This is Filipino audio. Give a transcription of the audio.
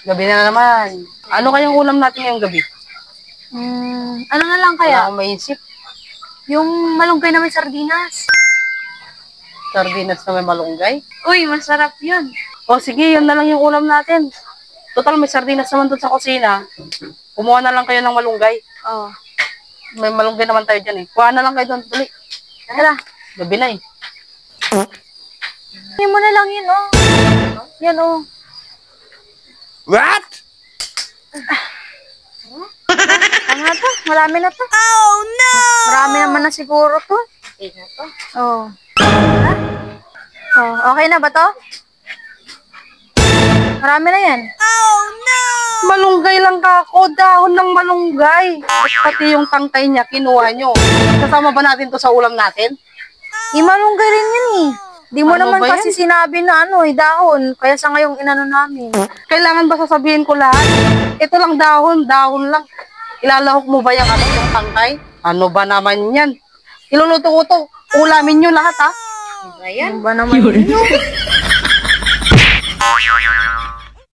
Gabi na naman. Ano kayang ulam natin ngayong gabi? Ano na lang Wala kaya? akong maisip. Yung malunggay na may sardinas. Sardinas na may malunggay. Uy, masarap yun. O sige, yun na lang yung ulam natin. Total, may sardinas naman doon sa kusina. Kumuha na lang kayo ng malunggay. Oh. May malunggay naman tayo dyan eh. Kuha na lang kayo doon. Tuloy. Tara. Gabi na eh. Hindi mo na lang yun, oh. Yan, oh. What? Tama to. Marami na to. Oh, no! Marami naman na siguro to. Okay na to. Oh. Ha? Oh, okay na ba to? Marami na yan. Malunggay lang kako. Dahon ng malunggay. At pati yung tangkay niya, kinuha nyo. Kasama ba natin to sa ulam natin? Malunggay rin yan eh. Di mo Ano naman ba kasi yan? sinabi na dahon. Kaya sa ngayong inano namin. Kailangan ba sasabihin ko lahat? Ito lang dahon lang. Ilalahok mo ba yung yung tangkay? Ano ba naman yan? Iluluto ko to. Ulamin nyo lahat ha. Ano ba naman yun?